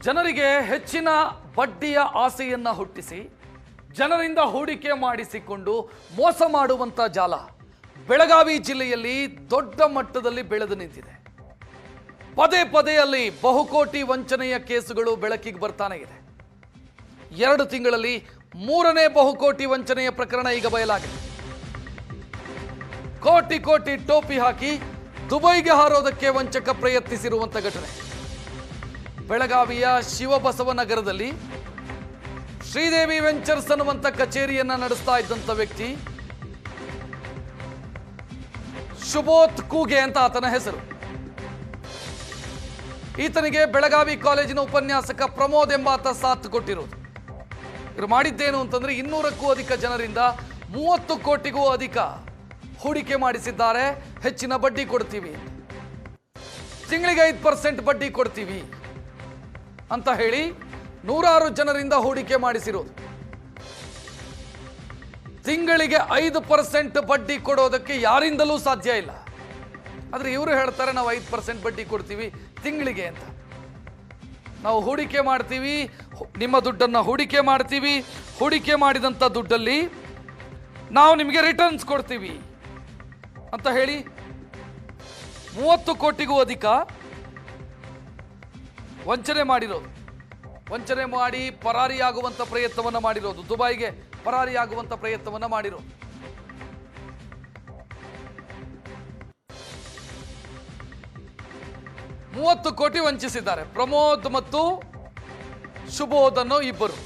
ಜನರಿಗೆ ಹೆಚ್ಚಿನ ಬಡ್ಡಿಯ ಆಸೆಯನ್ನ ಹುಟ್ಟಿಸಿ ಜನರಿಂದ ಹೂಡಿಕೆ ಮಾಡಿಸಿಕೊಂಡು ಮೋಸ ಮಾಡುವಂತ ಜಾಲ ಬೆಳಗಾವಿ ಜಿಲ್ಲೆಯಲ್ಲಿ ದೊಡ್ಡ ಮಟ್ಟದಲ್ಲಿ ಬೆಳೆದು ನಿಂತಿದೆ. ಪದೇ ಪದೇ ಅಲ್ಲಿ ಬಹುಕೋಟಿ ವಂಚನೆಯ ಕೇಸುಗಳು ಬೆಳಕಿಗೆ ಬರ್ತಾನೆ ಇದೆ. 2 ತಿಂಗಳಲ್ಲಿ 3ನೇ ಬಹುಕೋಟಿ ವಂಚನೆಯ ಪ್ರಕರಣ ಈಗ ಬಯಲಾಗಿದೆ. ಕೋಟಿ ಕೋಟಿ ಟೋಪಿ ಹಾಕಿ ದುಬೈಗೆ ಹಾರೋದಕ್ಕೆ ವಂಚಕ ಪ್ರಯತ್ನಿಸಿರುವಂತ ಘಟನೆ ಬೆಳಗಾವಿಯ ಶಿವಬಸವನಗರದಲ್ಲಿ ಶ್ರೀದೇವಿ ವೆಂಚರ್ಸ್ ಅನ್ನುವಂತ ಕಚೇರಿಯನ್ನ ನಡೆಸ್ತಾ ಇದ್ದಂತ ವ್ಯಕ್ತಿ ಶುಭೋತ್ ಕೂಗೆ ಅಂತ ಆತನ ಹೆಸರು. ಈತನಿಗೆ ಬೆಳಗಾವಿ ಕಾಲೇಜಿನ ಉಪನ್ಯಾಸಕ ಪ್ರಮೋದ್ ಎಂಬಾತ ಸಾಥ್ ಕೊಟ್ಟಿರೋದು. ಇವರು ಮಾಡಿದ್ದೇನು ಅಂತಂದ್ರೆ 200ಕ್ಕೂ ಅಧಿಕ ಜನರಿಂದ 30 ಕೋಟಿಗೂ ಅಧಿಕ ಹೂಡಿಕೆ ಮಾಡಿಸಿದ್ದಾರೆ. ಹೆಚ್ಚಿನ ಬಡ್ಡಿ ಕೊಡ್ತೀವಿ, ತಿಂಗಳಿಗೆ 5% ಬಡ್ಡಿ ಕೊಡ್ತೀವಿ ಅಂತ ಹೇಳಿ 100 ಜನರಿಂದ ಹೂಡಿಕೆ ಮಾಡಿಸಿರೋದು. ತಿಂಗಳಿಗೆ 5% ಬಡ್ಡಿ ಕೊಡೋದಕ್ಕೆ ಯಾರಿಂದಲೂ ಸಾಧ್ಯ ಇಲ್ಲ. ಆದ್ರೆ ಇವರು ಹೇಳ್ತಾರೆ ನಾವು 5% ಬಡ್ಡಿ ಕೊಡ್ತೀವಿ ತಿಂಗಳಿಗೆ ಅಂತ. ನಾವು ಹೂಡಿಕೆ ಮಾಡ್ತೀವಿ, ನಿಮ್ಮ ದುಡ್ಡನ್ನು ಹೂಡಿಕೆ ಮಾಡ್ತೀವಿ, ಹೂಡಿಕೆ ಮಾಡಿದಂಥ ದುಡ್ಡಲ್ಲಿ ನಾವು ನಿಮಗೆ ರಿಟರ್ನ್ಸ್ ಕೊಡ್ತೀವಿ ಅಂತ ಹೇಳಿ 30 ಕೋಟಿಗೂ ಅಧಿಕ ವಂಚನೆ ಮಾಡಿರೋದು. ವಂಚನೆ ಮಾಡಿ ಪರಾರಿಯಾಗುವಂತ ಪ್ರಯತ್ನವನ್ನ ಮಾಡಿರೋದು, ದುಬೈಗೆ ಪರಾರಿಯಾಗುವಂತ ಪ್ರಯತ್ನವನ್ನ ಮಾಡಿರೋದು. $30 ಕೋಟಿ ವಂಚಿಸಿದ್ದಾರೆ ಪ್ರಮೋದ್ ಮತ್ತು ಶುಭೋದ್ ಅನ್ನೋ ಇಬ್ಬರು.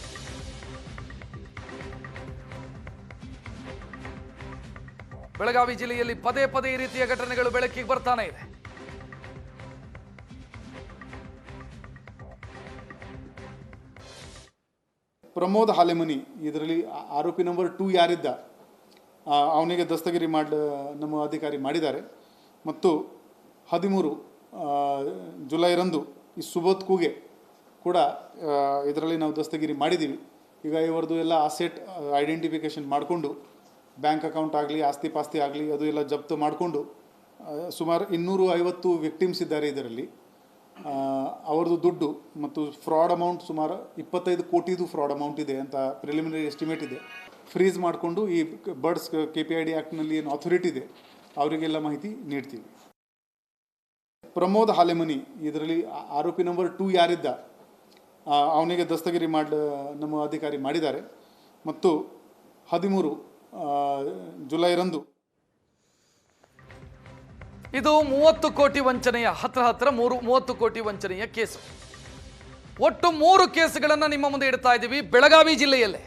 ಬೆಳಗಾವಿ ಜಿಲ್ಲೆಯಲ್ಲಿ ಪದೇ ಪದೇ ಈ ರೀತಿಯ ಘಟನೆಗಳು ಬೆಳಕಿಗೆ ಬರ್ತಾನೆ ಇದೆ. ಪ್ರಮೋದ್ ಹಾಲೆಮನಿ ಇದರಲ್ಲಿ ಆರೋಪಿ ನಂಬರ್ 2 ಯಾರಿದ್ದ ಅವನಿಗೆ ದಸ್ತಗಿರಿ ನಮ್ಮ ಅಧಿಕಾರಿ ಮಾಡಿದ್ದಾರೆ. ಮತ್ತು 13 ಜುಲೈರಂದು ಈ ಸುಬೋಧ್ ಕೂಗೆ ಕೂಡ ಇದರಲ್ಲಿ ನಾವು ದಸ್ತಗಿರಿ ಮಾಡಿದ್ದೀವಿ. ಈಗ ಇವರದು ಎಲ್ಲ ಅಸೆಟ್ ಐಡೆಂಟಿಫಿಕೇಷನ್ ಮಾಡಿಕೊಂಡು ಬ್ಯಾಂಕ್ ಅಕೌಂಟ್ ಆಗಲಿ ಆಸ್ತಿ ಪಾಸ್ತಿ ಆಗಲಿ ಅದು ಎಲ್ಲ ಜಪ್ತು ಮಾಡಿಕೊಂಡು ಸುಮಾರು 250 ವಿಕ್ಟಿಮ್ಸ್ ಇದ್ದಾರೆ. ಇದರಲ್ಲಿ ಅವ್ರದ್ದು ದುಡ್ಡು ಮತ್ತು ಫ್ರಾಡ್ ಅಮೌಂಟ್ ಸುಮಾರು 25 ಕೋಟಿದು ಫ್ರಾಡ್ ಅಮೌಂಟ್ ಇದೆ ಅಂತ ಪ್ರಿಲಿಮಿನರಿ ಎಸ್ಟಿಮೇಟ್ ಇದೆ. ಫ್ರೀಸ್ ಮಾಡಿಕೊಂಡು ಈ ಬರ್ಡ್ಸ್ KPID ಆ್ಯಕ್ಟ್ನಲ್ಲಿ ಏನು ಅಥಾರಿಟಿ ಇದೆ ಅವರಿಗೆಲ್ಲ ಮಾಹಿತಿ ನೀಡ್ತೀವಿ. ಪ್ರಮೋದ್ ಹಾಲೆಮನಿ ಇದರಲ್ಲಿ ಆರೋಪಿ ನಂಬರ್ 2 ಯಾರಿದ್ದ ಅವನಿಗೆ ದಸ್ತಗಿರಿ ನಮ್ಮ ಅಧಿಕಾರಿ ಮಾಡಿದ್ದಾರೆ. ಮತ್ತು 13 ಜುಲೈರಂದು ಇದು 30 ಕೋಟಿ ವಂಚನೆಯ ಹತ್ರ 30 ಕೋಟಿ ವಂಚನೆಯ ಕೇಸು. ಒಟ್ಟು 3 ಕೇಸುಗಳನ್ನು ನಿಮ್ಮ ಮುಂದೆ ಇಡ್ತಾ ಇದ್ದೀವಿ ಬೆಳಗಾವಿ ಜಿಲ್ಲೆಯಲ್ಲೇ.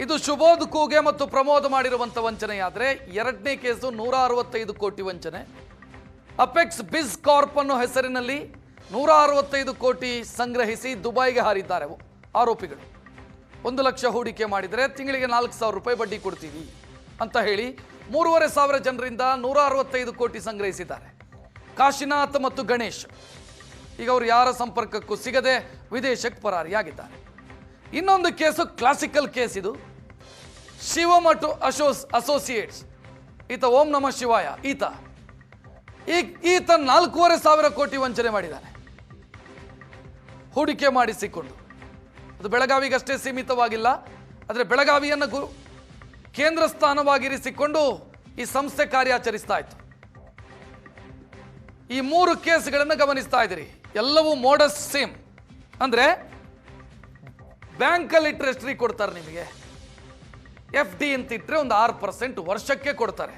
ಇದು ಶುಭೋದ್ ಕೂಗೆ ಮತ್ತು ಪ್ರಮೋದ್ ಮಾಡಿರುವಂಥ ವಂಚನೆಯಾದರೆ 2ನೇ ಕೇಸು 165 ಕೋಟಿ ವಂಚನೆ. ಅಪೆಕ್ಸ್ ಬಿಸ್ ಕಾರ್ಪ್ ಅನ್ನೋ ಹೆಸರಿನಲ್ಲಿ 165 ಕೋಟಿ ಸಂಗ್ರಹಿಸಿ ದುಬೈಗೆ ಹಾರಿದ್ದಾರೆ ಆರೋಪಿಗಳು. 1 ಲಕ್ಷ ಹೂಡಿಕೆ ಮಾಡಿದರೆ ತಿಂಗಳಿಗೆ 4,000 ರೂಪಾಯಿ ಬಡ್ಡಿ ಕೊಡ್ತೀವಿ ಅಂತ ಹೇಳಿ 3,500 ಜನರಿಂದ 165 ಕೋಟಿ ಸಂಗ್ರಹಿಸಿದ್ದಾರೆ. ಕಾಶಿನಾಥ್ ಮತ್ತು ಗಣೇಶ್ ಈಗ ಅವರು ಯಾರ ಸಂಪರ್ಕಕ್ಕೂ ಸಿಗದೆ ವಿದೇಶಕ್ಕೆ ಪರಾರಿಯಾಗಿದ್ದಾರೆ. ಇನ್ನೊಂದು ಕೇಸು ಕ್ಲಾಸಿಕಲ್ ಕೇಸ್. ಇದು ಶಿವ ಮತ್ತು ಅಸೋಸಿಯೇಟ್ಸ್. ಈತ ಓಂ ನಮಃ ಶಿವಾಯ ಈತ 4,500 ಕೋಟಿ ವಂಚನೆ ಮಾಡಿದ್ದಾನೆ ಹೂಡಿಕೆ ಮಾಡಿಸಿಕೊಂಡು. ಅದು ಬೆಳಗಾವಿಗಷ್ಟೇ ಸೀಮಿತವಾಗಿಲ್ಲ, ಆದರೆ ಬೆಳಗಾವಿಯನ್ನು ಕೇಂದ್ರ ಸ್ಥಾನವಾಗಿರಿಸಿಕೊಂಡು ಈ ಸಂಸ್ಥೆ ಕಾರ್ಯಾಚರಿಸ್ತಾ ಇತ್ತು. ಈ 3 ಕೇಸ್ಗಳನ್ನು ಗಮನಿಸ್ತಾ ಇದ್ದೀರಿ. ಎಲ್ಲವೂ ಮೋಡಸ್ ಸೇಮ್. ಅಂದರೆ ಬ್ಯಾಂಕಲ್ಲಿ ಇಟ್ಟರೆ ಎಷ್ಟು ಕೊಡ್ತಾರೆ ನಿಮಗೆ? FD ಅಂತ ಇಟ್ಟರೆ ಒಂದು 6% ವರ್ಷಕ್ಕೆ ಕೊಡ್ತಾರೆ.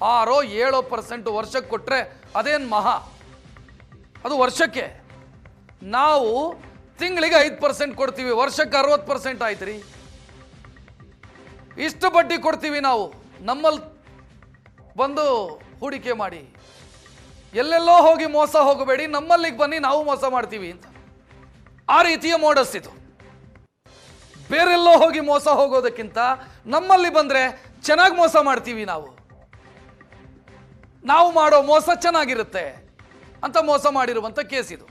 6-7% ವರ್ಷಕ್ಕೆ ಕೊಟ್ಟರೆ ಅದೇನು ಮಹಾ, ಅದು ವರ್ಷಕ್ಕೆ. ನಾವು ತಿಂಗಳಿಗೆ 5% ಕೊಡ್ತೀವಿ, ವರ್ಷಕ್ಕೆ 60% ಆಯ್ತು ರೀ. ಇಷ್ಟು ಬಡ್ಡಿ ಕೊಡ್ತೀವಿ ನಾವು, ನಮ್ಮಲ್ಲಿ ಬಂದು ಹೂಡಿಕೆ ಮಾಡಿ, ಎಲ್ಲೆಲ್ಲೋ ಹೋಗಿ ಮೋಸ ಹೋಗಬೇಡಿ, ನಮ್ಮಲ್ಲಿಗೆ ಬನ್ನಿ ನಾವು ಮೋಸ ಮಾಡ್ತೀವಿ ಅಂತ. ಆ ರೀತಿಯ ಮೋಡಸ್ ಇದು. ಬೇರೆಲ್ಲೋ ಹೋಗಿ ಮೋಸ ಹೋಗೋದಕ್ಕಿಂತ ನಮ್ಮಲ್ಲಿ ಬಂದರೆ ಚೆನ್ನಾಗಿ ಮೋಸ ಮಾಡ್ತೀವಿ, ನಾವು ಮಾಡೋ ಮೋಸ ಚೆನ್ನಾಗಿರುತ್ತೆ ಅಂತ ಮೋಸ ಮಾಡಿರುವಂಥ ಕೇಸ್ ಇದು.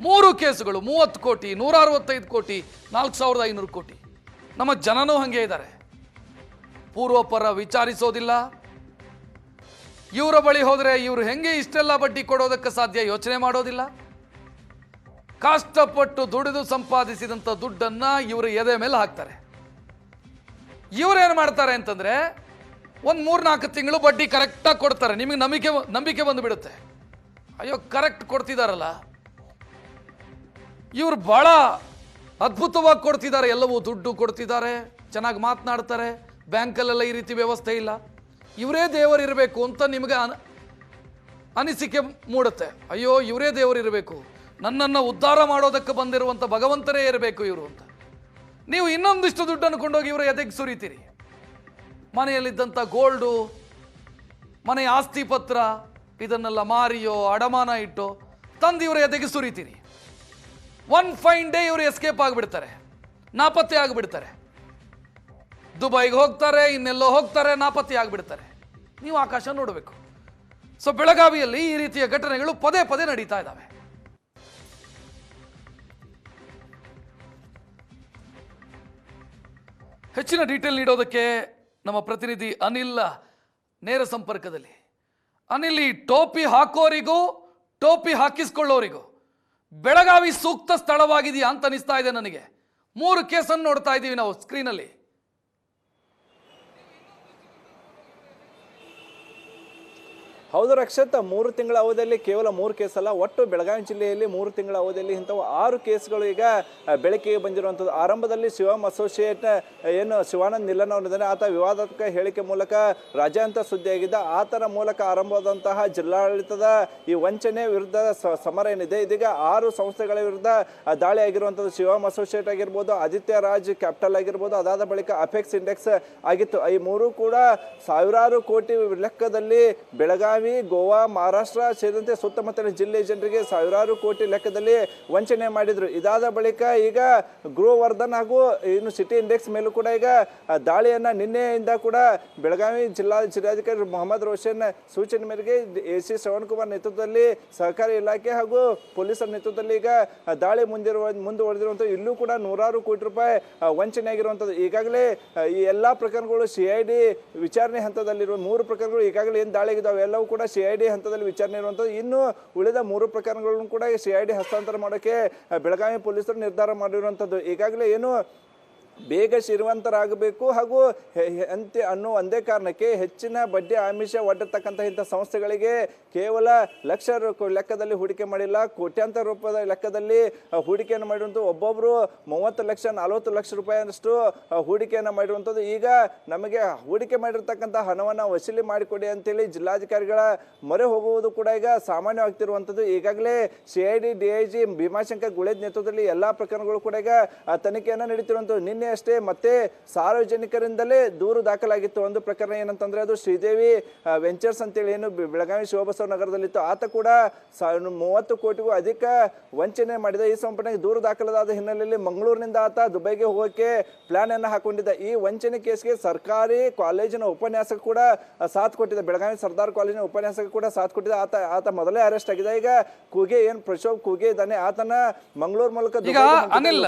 3 ಕೇಸುಗಳು 30 ಕೋಟಿ, 165 ಕೋಟಿ, 4,500 ಕೋಟಿ. ನಮ್ಮ ಜನನೂ ಹಾಗೆ ಇದ್ದಾರೆ. ಪೂರ್ವಪರ ವಿಚಾರಿಸೋದಿಲ್ಲ. ಇವರ ಬಳಿ ಹೋದರೆ ಇವರು ಹೆಂಗೆ ಇಷ್ಟೆಲ್ಲ ಬಡ್ಡಿ ಕೊಡೋದಕ್ಕೆ ಸಾಧ್ಯ ಯೋಚನೆ ಮಾಡೋದಿಲ್ಲ. ಕಷ್ಟಪಟ್ಟು ದುಡಿದು ಸಂಪಾದಿಸಿದಂಥ ದುಡ್ಡನ್ನ ಇವರು ಎದೆ ಮೇಲೆ ಹಾಕ್ತಾರೆ. ಇವರೇನು ಮಾಡ್ತಾರೆ ಅಂತಂದ್ರೆ ಒಂದು 3-4 ತಿಂಗಳು ಬಡ್ಡಿ ಕರೆಕ್ಟಾಗಿ ಕೊಡ್ತಾರೆ. ನಿಮಗೆ ನಂಬಿಕೆ ಬಂದುಬಿಡುತ್ತೆ, ಅಯ್ಯೋ ಕರೆಕ್ಟ್ ಕೊಡ್ತಿದಾರಲ್ಲ ಇವರು ಬಹಳ ಅದ್ಭುತವಾಗಿ ಕೊಡ್ತಿದ್ದಾರೆ, ಎಲ್ಲವೂ ದುಡ್ಡು ಕೊಡ್ತಿದ್ದಾರೆ, ಚೆನ್ನಾಗಿ ಮಾತನಾಡ್ತಾರೆ, ಬ್ಯಾಂಕಲ್ಲೆಲ್ಲ ಈ ರೀತಿ ವ್ಯವಸ್ಥೆ ಇಲ್ಲ, ಇವರೇ ದೇವರಿರಬೇಕು ಅಂತ ನಿಮಗೆ ಅನಿಸಿಕೆ ಮೂಡುತ್ತೆ. ಅಯ್ಯೋ ಇವರೇ ದೇವರಿರಬೇಕು, ನನ್ನನ್ನು ಉದ್ಧಾರ ಮಾಡೋದಕ್ಕೆ ಬಂದಿರುವಂಥ ಭಗವಂತರೇ ಇರಬೇಕು ಇವರು ಅಂತ. ನೀವು ಇನ್ನೊಂದಿಷ್ಟು ದುಡ್ಡನ್ನು ಕೊಂಡೋಗಿ ಇವರ ಎದೆಗೆ ಸುರಿತೀರಿ. ಮನೆಯಲ್ಲಿದ್ದಂಥ ಗೋಲ್ಡು, ಮನೆಯ ಆಸ್ತಿ ಪತ್ರ ಇದನ್ನೆಲ್ಲ ಮಾರಿಯೋ ಅಡಮಾನ ಇಟ್ಟು ತಂದು ಇವರ ಎದೆಗೆ ಸುರಿತೀರಿ. ಒನ್ ಫೈನ್ ಡೇ ಇವರು ಎಸ್ಕೇಪ್ ಆಗಿಬಿಡ್ತಾರೆ, ನಾಪತ್ತೆ ಆಗಿಬಿಡ್ತಾರೆ. ದುಬೈಗೆ ಹೋಗ್ತಾರೆ, ಇನ್ನೆಲ್ಲೋ ಹೋಗ್ತಾರೆ, ನಾಪತ್ತೆ ಆಗಿಬಿಡ್ತಾರೆ. ನೀವು ಆಕಾಶ ನೋಡಬೇಕು. ಸೊ ಬೆಳಗಾವಿಯಲ್ಲಿ ಈ ರೀತಿಯ ಘಟನೆಗಳು ಪದೇ ಪದೇ ನಡೀತಾ ಇದ್ದಾವೆ. ಹೆಚ್ಚಿನ ಡೀಟೇಲ್ ನೀಡೋದಕ್ಕೆ ನಮ್ಮ ಪ್ರತಿನಿಧಿ ಅನಿಲ್ ನೇರ ಸಂಪರ್ಕದಲ್ಲಿ. ಅನಿಲ್, ಈ ಟೋಪಿ ಹಾಕೋರಿಗೂ ಟೋಪಿ ಹಾಕಿಸ್ಕೊಳ್ಳೋರಿಗೂ ಬೆಳಗಾವಿ ಸೂಕ್ತ ಸ್ಥಳವಾಗಿದೆಯಾ ಅಂತ ಅನಿಸ್ತಾ ಇದೆ ನನಗೆ. 3 ಕೇಸನ್ನು ನೋಡ್ತಾ ಇದ್ದೀವಿ ನಾವು ಸ್ಕ್ರೀನಲ್ಲಿ. ಹೌದು ರಕ್ಷತ್, 3 ತಿಂಗಳ ಅವಧಿಯಲ್ಲಿ ಕೇವಲ 3 ಕೇಸ್ ಅಲ್ಲ, ಒಟ್ಟು ಬೆಳಗಾವಿ ಜಿಲ್ಲೆಯಲ್ಲಿ 3 ತಿಂಗಳ ಅವಧಿಯಲ್ಲಿ ಇಂಥವು 6 ಕೇಸ್ಗಳು ಈಗ ಬೆಳಕಿಗೆ ಬಂದಿರುವಂಥದ್ದು. ಆರಂಭದಲ್ಲಿ ಶಿವಮ್ ಅಸೋಸಿಯೇಟ್ ಏನು ಶಿವಾನಂದ್ ನಿಲ್ಲನ್ ಅವರಿದ್ದಾನೆ, ಆತ ವಿವಾದಾತ್ಮಕ ಹೇಳಿಕೆ ಮೂಲಕ ರಾಜ್ಯಾಂತ ಸುದ್ದಿಯಾಗಿದ್ದ. ಆತನ ಮೂಲಕ ಆರಂಭವಾದಂತಹ ಜಿಲ್ಲಾಡಳಿತದ ಈ ವಂಚನೆ ವಿರುದ್ಧ ಸಮರ ಏನಿದೆ, ಇದೀಗ 6 ಸಂಸ್ಥೆಗಳ ವಿರುದ್ಧ ದಾಳಿ ಆಗಿರುವಂಥದ್ದು. ಶಿವಮ್ ಅಸೋಸಿಯೇಟ್ ಆಗಿರ್ಬೋದು, ಆದಿತ್ಯ ರಾಜ್ ಕ್ಯಾಪಿಟಲ್ ಆಗಿರ್ಬೋದು, ಅದಾದ ಬಳಿಕ ಅಪೆಕ್ಸ್ ಇಂಡೆಕ್ಸ್ ಆಗಿತ್ತು. ಈ 3 ಕೂಡ ಸಾವಿರಾರು ಕೋಟಿ ಲೆಕ್ಕದಲ್ಲಿ ಬೆಳಗಾವಿ, ಗೋವಾ, ಮಹಾರಾಷ್ಟ್ರ ಸೇರಿದಂತೆ ಸುತ್ತಮುತ್ತಲಿನ ಜಿಲ್ಲೆ ಜನರಿಗೆ ಸಾವಿರಾರು ಕೋಟಿ ಲೆಕ್ಕದಲ್ಲಿ ವಂಚನೆ ಮಾಡಿದ್ರು. ಇದಾದ ಬಳಿಕ ಈಗ ಗೃಹವರ್ಧನ್ ಹಾಗೂ ಇನ್ನು ಸಿಟಿ ಇಂಡೆಕ್ಸ್ ಮೇಲೂ ಕೂಡ ಈಗ ದಾಳಿಯನ್ನ ನಿನ್ನೆಯಿಂದ ಕೂಡ ಬೆಳಗಾವಿ ಜಿಲ್ಲಾಧಿಕಾರಿ ಮೊಹಮ್ಮದ್ ರೋಷನ್ ಸೂಚನೆ ಮೇರೆಗೆ AC ಶ್ರವಣ್ ಕುಮಾರ್ ನೇತೃತ್ವದಲ್ಲಿ ಸಹಕಾರಿ ಇಲಾಖೆ ಹಾಗೂ ಪೊಲೀಸರ ನೇತೃತ್ವದಲ್ಲಿ ಈಗ ದಾಳಿ ಮುಂದುವರೆದಿರುವಂಥ ಇಲ್ಲೂ ಕೂಡ ನೂರಾರು ಕೋಟಿ ರೂಪಾಯಿ ವಂಚನೆ ಆಗಿರುವಂಥದ್ದು. ಈಗಾಗಲೇ ಈ ಎಲ್ಲಾ ಪ್ರಕರಣಗಳು CID ವಿಚಾರಣೆ ಹಂತದಲ್ಲಿರುವ 3 ಪ್ರಕರಣಗಳು ಈಗಾಗಲೇ ಏನು ದಾಳಿ ಆಗಿದ್ದಾವೆ ಎಲ್ಲವೂ ಕೂಡ CID ಹಂತದಲ್ಲಿ ವಿಚಾರಣೆ ಇರುವಂಥದ್ದು. ಇನ್ನು ಉಳಿದ 3 ಪ್ರಕರಣಗಳನ್ನು ಕೂಡ CID ಹಸ್ತಾಂತರ ಮಾಡೋಕ್ಕೆ ಬೆಳಗಾವಿ ಪೊಲೀಸರು ನಿರ್ಧಾರ ಮಾಡಿರುವಂಥದ್ದು. ಈಗಾಗಲೇ ಏನು ಬೇಗ ಶ್ರೀಮಂತರಾಗಬೇಕು ಹಾಗೂ ಅನ್ನೋ ಒಂದೇ ಕಾರಣಕ್ಕೆ ಹೆಚ್ಚಿನ ಬಡ್ಡಿ ಆಮಿಷ ಒಡ್ಡತಕ್ಕಂಥ ಇಂಥ ಸಂಸ್ಥೆಗಳಿಗೆ ಕೇವಲ ಲಕ್ಷ ಲೆಕ್ಕದಲ್ಲಿ ಹೂಡಿಕೆ ಮಾಡಿಲ್ಲ, ಕೋಟ್ಯಾಂತರ ರೂಪಾಯಿ ಲೆಕ್ಕದಲ್ಲಿ ಹೂಡಿಕೆಯನ್ನು ಮಾಡಿರುವಂಥದ್ದು. ಒಬ್ಬೊಬ್ಬರು 30 ಲಕ್ಷ 40 ಲಕ್ಷ ರೂಪಾಯಿಯಷ್ಟು ಹೂಡಿಕೆಯನ್ನು ಮಾಡಿರುವಂಥದ್ದು. ಈಗ ನಮಗೆ ಹೂಡಿಕೆ ಮಾಡಿರ್ತಕ್ಕಂಥ ಹಣವನ್ನು ವಸೂಲಿ ಮಾಡಿಕೊಡಿ ಅಂತೇಳಿ ಜಿಲ್ಲಾಧಿಕಾರಿಗಳ ಮೊರೆ ಹೋಗುವುದು ಕೂಡ ಈಗ ಸಾಮಾನ್ಯವಾಗ್ತಿರುವಂಥದ್ದು. ಈಗಾಗಲೇ CID DIG ಭೀಮಾಶಂಕರ್ ಗುಳೇದ್ ನೇತೃತ್ವದಲ್ಲಿ ಎಲ್ಲಾ ಪ್ರಕರಣಗಳು ಕೂಡ ಈಗ ತನಿಖೆಯನ್ನು ನಡೀತಿರುವಂಥದ್ದು. ನಿನ್ನೆ ಅಷ್ಟೇ ಮತ್ತೆ ಸಾರ್ವಜನಿಕರಿಂದಲೇ ದೂರು ದಾಖಲಾಗಿತ್ತು. ಒಂದು ಪ್ರಕರಣ ಏನಂತಂದ್ರೆ ಅದು ಶ್ರೀದೇವಿ ವೆಂಚರ್ಸ್ ಅಂತೇಳಿ ಏನು ಬೆಳಗಾವಿ ಶಿವಬಸವ ನಗರದಲ್ಲಿತ್ತು, ಆತ ಕೂಡ 30 ಕೋಟಿಗೂ ಅಧಿಕ ವಂಚನೆ ಮಾಡಿದ. ಈ ಸಂಪರ್ಕ ದೂರು ದಾಖಲಾದ ಹಿನ್ನೆಲೆಯಲ್ಲಿ ಮಂಗಳೂರಿನಿಂದ ಆತ ದುಬೈಗೆ ಹೋಗೋಕೆ ಪ್ಲಾನ್ ಅನ್ನು ಹಾಕೊಂಡಿದ್ದ. ಈ ವಂಚನೆ ಕೇಸ್ಗೆ ಸರ್ಕಾರಿ ಕಾಲೇಜಿನ ಉಪನ್ಯಾಸಕ ಕೂಡ ಸಾಥ್ ಕೊಟ್ಟಿದ್ದ, ಬೆಳಗಾವಿ ಸರ್ದಾರ್ ಕಾಲೇಜಿನ ಉಪನ್ಯಾಸಕ ಕೂಡ ಸಾಥ್ ಕೊಟ್ಟಿದ್ದ. ಆತ ಮೊದಲೇ ಅರೆಸ್ಟ್ ಆಗಿದೆ. ಈಗ ಕೂಗೆ ಏನು ಪ್ರಶೋಭ್ ಕೂಗೆ ಇದ್ದಾನೆ, ಆತನ ಮಂಗಳೂರು ಮೂಲಕ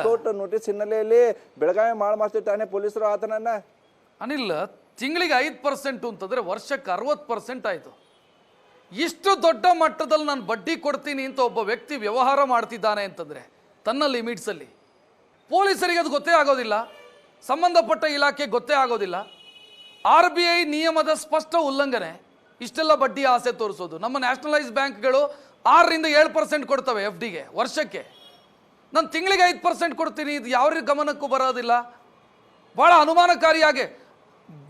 ಕೋರ್ಟ್ ನೋಟಿಸ್ ಹಿನ್ನೆಲೆಯಲ್ಲಿ ಬೆಳಗಾವಿ ಮಾಳ್ಮಾಸ್ತಿ ಠಾಣೆ ಪೊಲೀಸರು ಆತನನ್ನ ಅನಿಲ್ ತಿಂಗಳಿಗೆ 5% ಅಂತಂದ್ರೆ ವರ್ಷಕ್ಕೆ 60% ಆಯಿತು. ಇಷ್ಟು ದೊಡ್ಡ ಮಟ್ಟದಲ್ಲಿ ನಾನು ಬಡ್ಡಿ ಕೊಡ್ತೀನಿ ಅಂತ ಒಬ್ಬ ವ್ಯಕ್ತಿ ವ್ಯವಹಾರ ಮಾಡ್ತಿದ್ದಾನೆ ಅಂತಂದ್ರೆ ತನ್ನ ಲಿಮಿಟ್ಸಲ್ಲಿ ಪೊಲೀಸರಿಗೆ ಅದು ಗೊತ್ತೇ ಆಗೋದಿಲ್ಲ, ಸಂಬಂಧಪಟ್ಟ ಇಲಾಖೆ ಗೊತ್ತೇ ಆಗೋದಿಲ್ಲ. RBI ನಿಯಮದ ಸ್ಪಷ್ಟ ಉಲ್ಲಂಘನೆ ಇಷ್ಟೆಲ್ಲ ಬಡ್ಡಿ ಆಸೆ ತೋರಿಸೋದು. ನಮ್ಮ ನ್ಯಾಷನಲೈಸ್ ಬ್ಯಾಂಕ್ಗಳು 6-7% ಕೊಡ್ತವೆ FDಗೆ ವರ್ಷಕ್ಕೆ. ನಾನು ತಿಂಗಳಿಗೆ 5% ಕೊಡ್ತೀನಿ, ಇದು ಯಾವ ಗಮನಕ್ಕೂ ಬರೋದಿಲ್ಲ. ಭಾಳ ಅನುಮಾನಕಾರಿಯಾಗಿ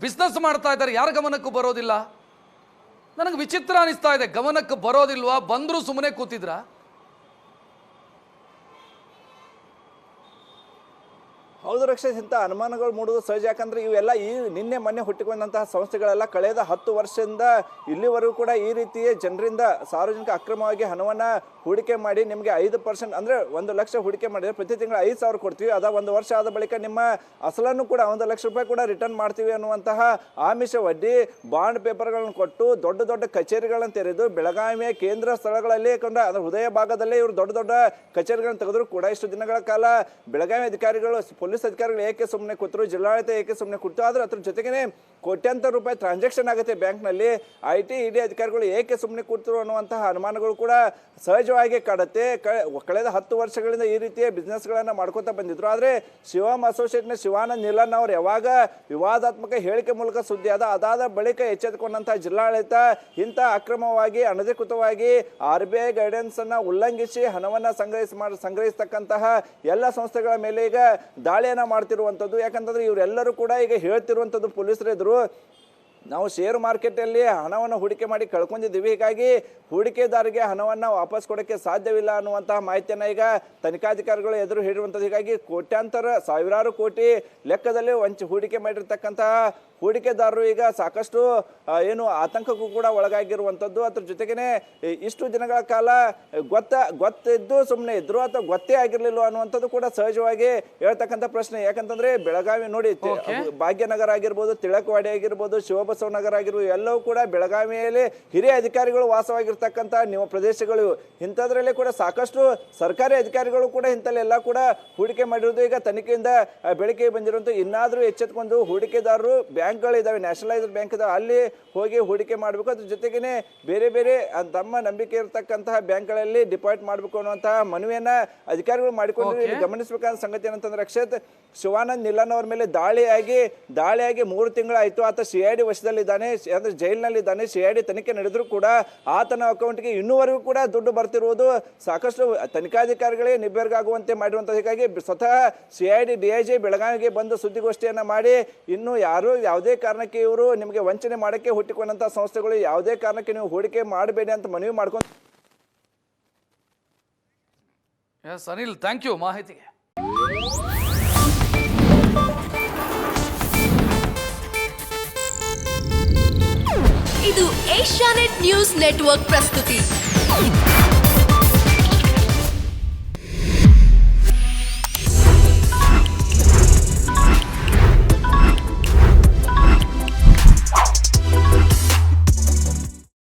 ಬಿಸ್ನೆಸ್ ಮಾಡ್ತಾ ಇದ್ದಾರೆ, ಯಾರ ಗಮನಕ್ಕೂ ಬರೋದಿಲ್ಲ. ನನಗೆ ವಿಚಿತ್ರ ಅನಿಸ್ತಾ ಇದೆ, ಗಮನಕ್ಕೆ ಬರೋದಿಲ್ವಾ? ಬಂದರೂ ಸುಮ್ಮನೆ ಕೂತಿದ್ರಾ? ಹೌದು ರಕ್ಷಿತ್, ಇಂಥ ಅನುಮಾನಗಳು ಮೂಡುವುದು ಸಹಜ. ಯಾಕಂದ್ರೆ ಇವೆಲ್ಲ ಈ ನಿನ್ನೆ ಮೊನ್ನೆ ಹುಟ್ಟಿಕೊಂಡಂತಹ ಸಂಸ್ಥೆಗಳೆಲ್ಲ ಕಳೆದ 10 ವರ್ಷದಿಂದ ಇಲ್ಲಿವರೆಗೂ ಕೂಡ ಈ ರೀತಿಯ ಜನರಿಂದ ಸಾರ್ವಜನಿಕ ಅಕ್ರಮವಾಗಿ ಹಣವನ್ನು ಹೂಡಿಕೆ ಮಾಡಿ ನಿಮಗೆ 5% ಅಂದರೆ 1 ಲಕ್ಷ ಹೂಡಿಕೆ ಮಾಡಿದರೆ ಪ್ರತಿ ತಿಂಗಳು 5,000 ಕೊಡ್ತೀವಿ, ಅದ 1 ವರ್ಷ ಆದ ಬಳಿಕ ನಿಮ್ಮ ಅಸಲನ್ನು ಕೂಡ 1 ಲಕ್ಷ ರೂಪಾಯಿ ಕೂಡ ರಿಟರ್ನ್ ಮಾಡ್ತೀವಿ ಅನ್ನುವಂತಹ ಆಮಿಷ ಒಡ್ಡಿ ಬಾಂಡ್ ಪೇಪರ್ಗಳನ್ನು ಕೊಟ್ಟು ದೊಡ್ಡ ದೊಡ್ಡ ಕಚೇರಿಗಳನ್ನು ತೆರೆದು ಬೆಳಗಾವಿಯ ಕೇಂದ್ರ ಸ್ಥಳಗಳಲ್ಲಿ ಯಾಕಂದ್ರೆ ಅದರ ಹೃದಯ ಭಾಗದಲ್ಲೇ ಇವರು ದೊಡ್ಡ ದೊಡ್ಡ ಕಚೇರಿಗಳನ್ನು ತೆಗೆದ್ರು ಕೂಡ ಇಷ್ಟು ದಿನಗಳ ಕಾಲ ಬೆಳಗಾವಿ ಅಧಿಕಾರಿಗಳು ಪೊಲೀಸ್ ಪೊಲೀಸ್ ಅಧಿಕಾರಿಗಳು ಏಕೆ ಸುಮ್ಮನೆ ಕೂತರು, ಜಿಲ್ಲಾಡಳಿತ ಏಕೆ ಸುಮ್ಮನೆ ಕೂತು? ಆದ್ರೆ ಅದ್ರ ಜೊತೆಗೇನೆ ಕೋಟ್ಯಾಂತರ ರೂಪಾಯಿ ಟ್ರಾನ್ಸಾಕ್ಷನ್ ಆಗುತ್ತೆ ಬ್ಯಾಂಕ್ನಲ್ಲಿ, IT ED ಅಧಿಕಾರಿಗಳು ಏಕೆ ಸುಮ್ಮನೆ ಕೂತರು ಅನ್ನುವಂತಹ ಅನುಮಾನಗಳು ಕೂಡ ಸಹಜವಾಗಿ ಕಾಡುತ್ತೆ. ಕಳೆದ 10 ವರ್ಷಗಳಿಂದ ಈ ರೀತಿಯ ಬಿಸ್ನೆಸ್ಗಳನ್ನು ಮಾಡ್ಕೋತಾ ಬಂದಿದ್ರು. ಆದರೆ ಶಿವಮ್ ಅಸೋಸಿಯೇಟ್ನ ಶಿವಾನಂದ್ ನಿಲನ್ ಅವರು ಯಾವಾಗ ವಿವಾದಾತ್ಮಕ ಹೇಳಿಕೆ ಮೂಲಕ ಸುದ್ದಿ ಅದಾದ ಬಳಿಕ ಎಚ್ಚೆತ್ತುಕೊಂಡಂತಹ ಜಿಲ್ಲಾಡಳಿತ ಇಂಥ ಅಕ್ರಮವಾಗಿ ಅನಧಿಕೃತವಾಗಿ RBI ಗೈಡೆನ್ಸ್ ಅನ್ನ ಉಲ್ಲಂಘಿಸಿ ಹಣವನ್ನ ಸಂಗ್ರಹಿಸತಕ್ಕಂತಹ ಎಲ್ಲ ಸಂಸ್ಥೆಗಳ ಮೇಲೆ ಈಗ ದಾಳಿಯನ್ನ ಮಾಡ್ತಿರುವಂಥದ್ದು. ಯಾಕಂತಂದ್ರೆ ಇವರೆಲ್ಲರೂ ಕೂಡ ಈಗ ಹೇಳ್ತಿರುವಂಥದ್ದು ಪೊಲೀಸರು ಎದುರು, ನಾವು ಶೇರ್ ಮಾರ್ಕೆಟಲ್ಲಿ ಹಣವನ್ನು ಹೂಡಿಕೆ ಮಾಡಿ ಕಳ್ಕೊಂಡಿದ್ದೀವಿ, ಹೀಗಾಗಿ ಹೂಡಿಕೆದಾರರಿಗೆ ಹಣವನ್ನು ವಾಪಸ್ ಕೊಡೋಕ್ಕೆ ಸಾಧ್ಯವಿಲ್ಲ ಅನ್ನುವಂತಹ ಮಾಹಿತಿಯನ್ನು ಈಗ ತನಿಖಾಧಿಕಾರಿಗಳು ಎದುರು ಹೇಳಿರುವಂಥದ್ದು. ಹೀಗಾಗಿ ಕೋಟ್ಯಾಂತರ ಸಾವಿರಾರು ಕೋಟಿ ಲೆಕ್ಕದಲ್ಲಿ ಹೂಡಿಕೆ ಮಾಡಿರ್ತಕ್ಕಂತಹ ಹೂಡಿಕೆದಾರರು ಈಗ ಸಾಕಷ್ಟು ಏನು ಆತಂಕಕ್ಕೂ ಕೂಡ ಒಳಗಾಗಿರುವಂಥದ್ದು. ಅದ್ರ ಜೊತೆಗೇನೆ ಇಷ್ಟು ದಿನಗಳ ಕಾಲ ಗೊತ್ತಿದ್ದು ಸುಮ್ಮನೆ ಇದ್ರು ಅಥವಾ ಗೊತ್ತೇ ಆಗಿರ್ಲಿಲ್ಲ ಅನ್ನುವಂಥದ್ದು ಕೂಡ ಸಹಜವಾಗಿ ಹೇಳ್ತಕ್ಕಂಥ ಪ್ರಶ್ನೆ. ಯಾಕಂತಂದ್ರೆ ಬೆಳಗಾವಿ ನೋಡಿ, ಭಾಗ್ಯನಗರ ಆಗಿರ್ಬೋದು, ತಿಳಕವಾಡಿ ಆಗಿರ್ಬೋದು, ಶಿವಬಸವನಗರ ಆಗಿರ್ಬೋದು, ಎಲ್ಲವೂ ಕೂಡ ಬೆಳಗಾವಿಯಲ್ಲಿ ಹಿರಿಯ ಅಧಿಕಾರಿಗಳು ವಾಸವಾಗಿರ್ತಕ್ಕಂಥ ನಿಮ್ಮ ಪ್ರದೇಶಗಳು. ಇಂಥದ್ರಲ್ಲಿ ಕೂಡ ಸಾಕಷ್ಟು ಸರ್ಕಾರಿ ಅಧಿಕಾರಿಗಳು ಕೂಡ ಇಂಥಲ್ಲೆಲ್ಲ ಕೂಡ ಹೂಡಿಕೆ ಮಾಡಿರೋದು ಈಗ ತನಿಖೆಯಿಂದ ಬೆಳಕಿಗೆ ಬಂದಿರುವಂಥ. ಇನ್ನಾದರೂ ಎಚ್ಚೆತ್ಕೊಂಡು ಹೂಡಿಕೆದಾರರು ಬ್ಯಾಂಕ್ಗಳಿದ್ದಾವೆ, ನ್ಯಾಷನಲೈಸ್ಡ್ ಬ್ಯಾಂಕ್ ಇದಾವೆ, ಅಲ್ಲಿ ಹೋಗಿ ಹೂಡಿಕೆ ಮಾಡಬೇಕು. ಅದ್ರ ಜೊತೆಗೇನೆ ಬೇರೆ ಬೇರೆ ತಮ್ಮ ನಂಬಿಕೆ ಇರತಕ್ಕಂತಹ ಬ್ಯಾಂಕ್ಗಳಲ್ಲಿ ಡಿಪಾಸಿಟ್ ಮಾಡಬೇಕು ಅನ್ನುವಂತಹ ಮನವಿಯನ್ನ ಅಧಿಕಾರಿಗಳು ಮಾಡಿಕೊಂಡು ಇಲ್ಲಿ ಗಮನಿಸಬೇಕಾದ ಸಂಗತಿ ಏನಂತಂದ್ರೆ, ಅಕ್ಷತ್ ಶಿವಾನಂದ್ ನಿಲನ್ ಅವ್ರ ಮೇಲೆ ದಾಳಿಯಾಗಿ 3 ತಿಂಗಳಾಯ್ತು. ಆತ CID ವಶದಲ್ಲಿದ್ದಾನೆ, ಅಂದ್ರೆ ಜೈಲಿನಲ್ಲಿದ್ದಾನೆ. CID ತನಿಖೆ ನಡೆದರೂ ಕೂಡ ಆತನ ಅಕೌಂಟ್ಗೆ ಇನ್ನೂವರೆಗೂ ಕೂಡ ದುಡ್ಡು ಬರ್ತಿರುವುದು ಸಾಕಷ್ಟು ತನಿಖಾಧಿಕಾರಿಗಳೇ ನಿಬ್ಬೆರಗಾಗುವಂತೆ ಮಾಡಿರುವಂಥದ್ದು. ಹೀಗಾಗಿ ಸ್ವತಃ CID DIG ಬೆಳಗಾವಿಗೆ ಬಂದು ಸುದ್ದಿಗೋಷ್ಠಿಯನ್ನ ಮಾಡಿ, ಇನ್ನು ಯಾರು ಯಾವುದೇ ಕಾರಣಕ್ಕೆ ಇವರು ನಿಮಗೆ ವಂಚನೆ ಮಾಡಕ್ಕೆ ಹುಟ್ಟಿಕೊಂಡಂತಹ ಸಂಸ್ಥೆಗಳು ಯಾವುದೇ ಕಾರಣಕ್ಕೆ ನೀವು ಹೂಡಿಕೆ ಮಾಡಬೇಡಿ ಅಂತ ಮನವಿ ಮಾಡ್ಕೊಂಡು. ಎಸ್ ಅನಿಲ್, ಥ್ಯಾಂಕ್ ಯು ಮಾಹಿತಿಗೆ. ಇದು ಏಷ್ಯಾನೆಟ್ ನ್ಯೂಸ್ ನೆಟ್ವರ್ಕ್ ಪ್ರಸ್ತುತಿ.